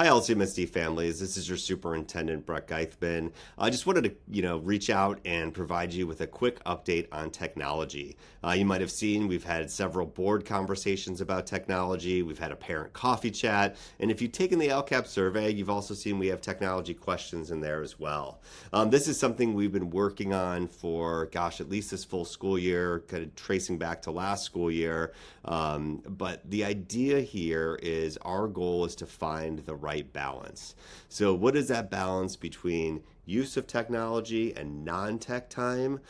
Hi, LCMSD families. This is your Superintendent, Brett Geithman. I just wanted to, reach out and provide you with a quick update on technology. You might have seen we've had several board conversations about technology. We've had a parent coffee chat. And if you've taken the LCAP survey, you've also seen we have technology questions in there as well. This is something we've been working on for, at least this full school year, kind of tracing back to last school year. But the idea here is our goal is to find the right balance. So what is that balance between use of technology and non-tech time,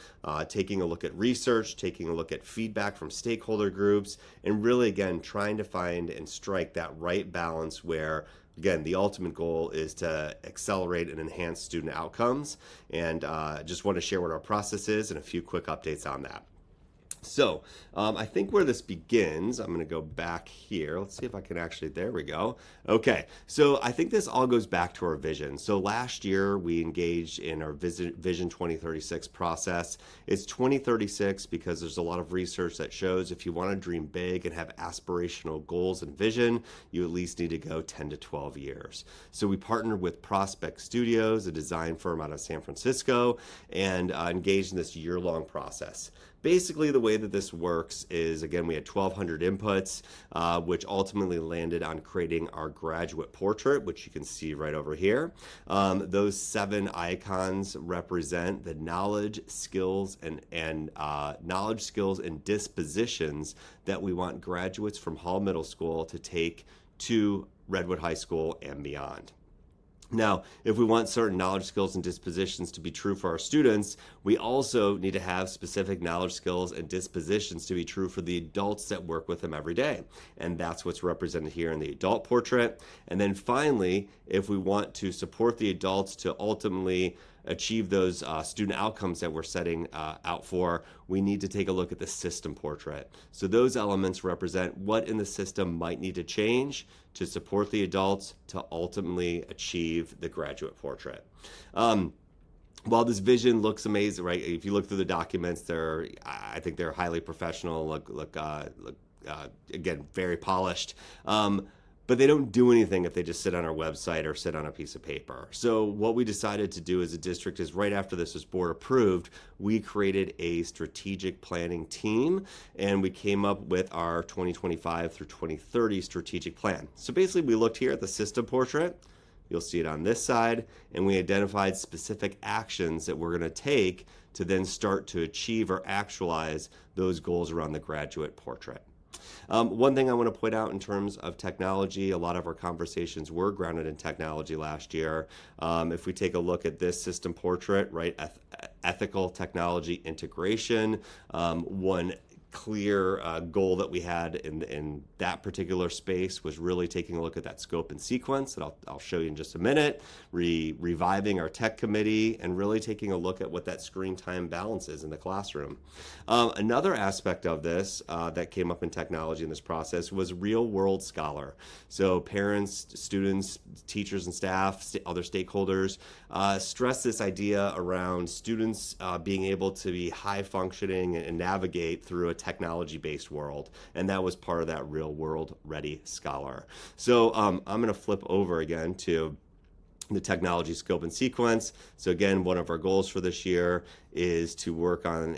taking a look at research, taking a look at feedback from stakeholder groups, and really, again, trying to find and strike that right balance where, again, the ultimate goal is to accelerate and enhance student outcomes. And just want to share what our process is and a few quick updates on that. So I think where this begins, I'm going to go back here. Let's see if I can actually, there we go. Okay, so I think this all goes back to our vision. So last year we engaged in our Vision 2036 process. It's 2036 because there's a lot of research that shows if you want to dream big and have aspirational goals and vision, you at least need to go 10 to 12 years. So we partnered with Prospect Studios, a design firm out of San Francisco, and engaged in this year-long process. Basically, the way that this works is, again, we had 1,200 inputs, which ultimately landed on creating our graduate portrait, which you can see right over here. Those 7 icons represent the knowledge, skills, and knowledge, skills, and dispositions that we want graduates from Hall Middle School to take to Redwood High School and beyond. Now, if we want certain knowledge, skills, and dispositions to be true for our students, we also need to have specific knowledge, skills, and dispositions to be true for the adults that work with them every day. And that's what's represented here in the adult portrait. And then finally, if we want to support the adults to ultimately achieve those student outcomes that we're setting out for, we need to take a look at the system portrait. So those elements represent what in the system might need to change to support the adults to ultimately achieve the graduate portrait. While this vision looks amazing, right? If you look through the documents, I think they're highly professional, again, very polished. But they don't do anything if they just sit on our website or sit on a piece of paper. So what we decided to do as a district is right after this was board approved, we created a strategic planning team and we came up with our 2025 through 2030 strategic plan. So basically we looked here at the system portrait. You'll see it on this side, and we identified specific actions that we're going to take to then start to achieve or actualize those goals around the graduate portrait. One thing I want to point out in terms of technology, a lot of our conversations were grounded in technology last year. If we take a look at this system portrait, right, ethical technology integration, one clear goal that we had in that particular space was really taking a look at that scope and sequence that I'll show you in just a minute, reviving our tech committee, and really taking a look at what that screen time balance is in the classroom. Another aspect of this that came up in technology in this process was real world scholar. So parents, students, teachers and staff, other stakeholders stress this idea around students being able to be high functioning and navigate through a technology-based world, and that was part of that real world ready scholar. So I'm going to flip over again to the technology scope and sequence. So again, one of our goals for this year is to work on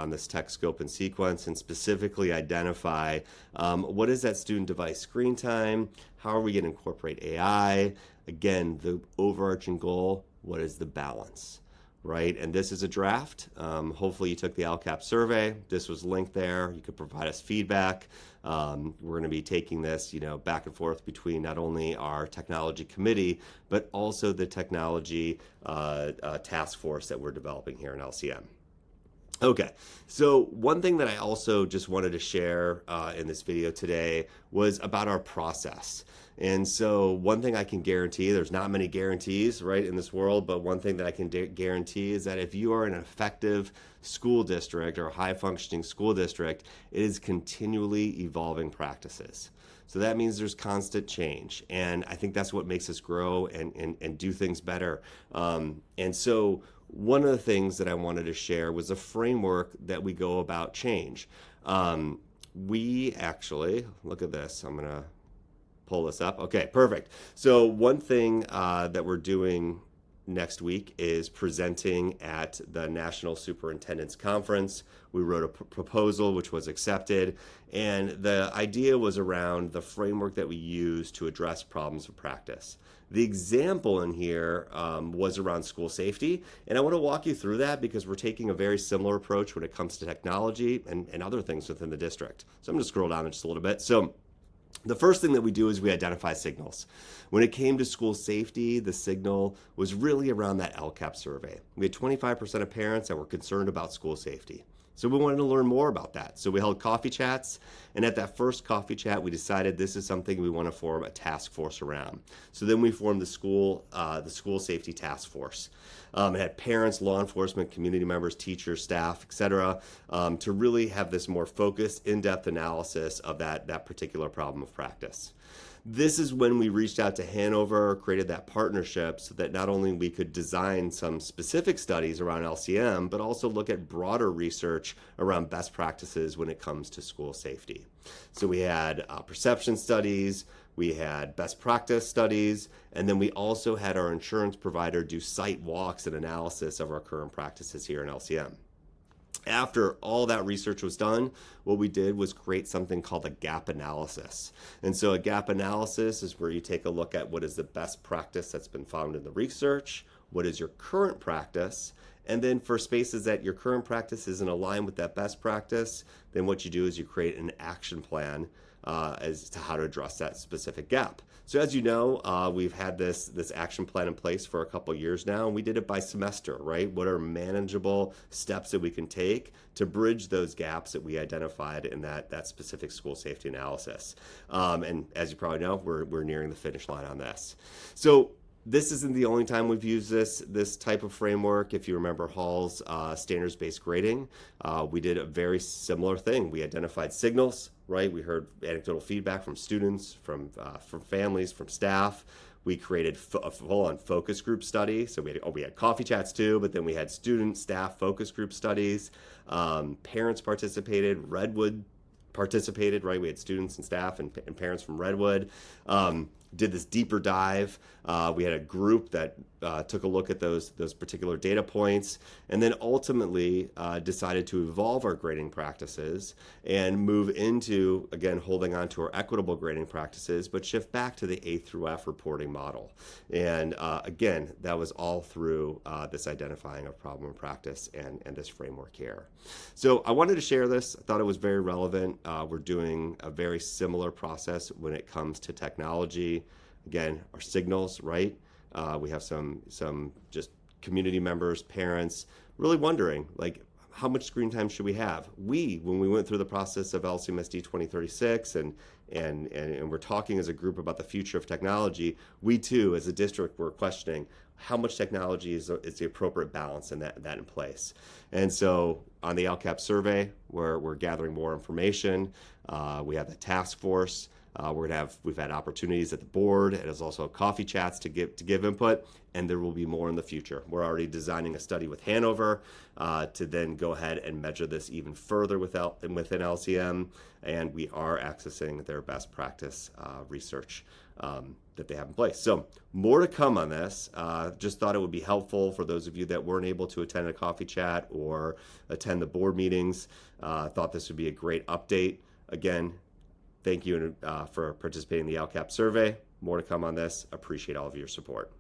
this tech scope and sequence and specifically identify what is that student device screen time, how are we going to incorporate AI, again, the overarching goal, what is the balance? Right, and this is a draft. Hopefully you took the LCAP survey. This was linked there. You could provide us feedback. We're going to be taking this, back and forth between not only our technology committee, but also the technology task force that we're developing here in LCM. Okay, so one thing that I also just wanted to share in this video today was about our process. And so one thing I can guarantee, there's not many guarantees, right, in this world, but one thing that I can guarantee is that if you are an effective school district or a high-functioning school district, it is continually evolving practices. So that means there's constant change, and I think that's what makes us grow and do things better. And so one of the things that I wanted to share was a framework that we go about change. We actually, look at this, I'm going to pull this up. Okay, perfect. So one thing that we're doing next week is presenting at the National Superintendent's Conference. We wrote a proposal which was accepted, and the idea was around the framework that we use to address problems of practice. The example in here was around school safety, and I want to walk you through that because we're taking a very similar approach when it comes to technology and other things within the district. So I'm going to scroll down just a little bit. So the first thing that we do is we identify signals. When it came to school safety, the signal was really around that LCAP survey. We had 25% of parents that were concerned about school safety. So we wanted to learn more about that. So we held coffee chats, and at that first coffee chat, we decided this is something we want to form a task force around. So then we formed the school safety task force. It had parents, law enforcement, community members, teachers, staff, etc., to really have this more focused, in-depth analysis of that particular problem of practice. This is when we reached out to Hanover, created that partnership so that not only we could design some specific studies around LCM, but also look at broader research around best practices when it comes to school safety. So we had perception studies, we had best practice studies, and then we also had our insurance provider do site walks and analysis of our current practices here in LCM. After all that research was done, what we did was create something called a gap analysis. And so a gap analysis is where you take a look at what is the best practice that's been found in the research, what is your current practice, and then for spaces that your current practice isn't aligned with that best practice, then what you do is you create an action plan as to how to address that specific gap. So as you know, we've had this action plan in place for a couple years now, and we did it by semester, right? What are manageable steps that we can take to bridge those gaps that we identified in that specific school safety analysis? And as you probably know, we're nearing the finish line on this. So this isn't the only time we've used this type of framework. If you remember Hall's standards-based grading, we did a very similar thing. We identified signals, right? We heard anecdotal feedback from students, from families, from staff. We created a full-on focus group study. So we had coffee chats too, but then we had student, staff focus group studies. Parents participated. Redwood participated, right? We had students and staff and parents from Redwood. Did this deeper dive. We had a group that took a look at those particular data points, and then ultimately decided to evolve our grading practices and move into, again, holding on to our equitable grading practices, but shift back to the A through F reporting model. And again, that was all through this identifying of problem and practice and this framework here. So I wanted to share this. I thought it was very relevant. We're doing a very similar process when it comes to technology. Again, our signals, right? We have some just community members, parents, really wondering, like, how much screen time should we have? When we went through the process of LCMSD 2036 and we're talking as a group about the future of technology, we too, as a district, were questioning how much technology is the appropriate balance and that in place. And so on the LCAP survey, we're gathering more information. We have the task force. We've had opportunities at the board, and there's also coffee chats to give input, and there will be more in the future. We're already designing a study with Hanover to then go ahead and measure this even further within LCM, and we are accessing their best practice research that they have in place. So more to come on this. Just thought it would be helpful for those of you that weren't able to attend a coffee chat or attend the board meetings. Thought this would be a great update. Again, thank you for participating in the LCAP survey. More to come on this. Appreciate all of your support.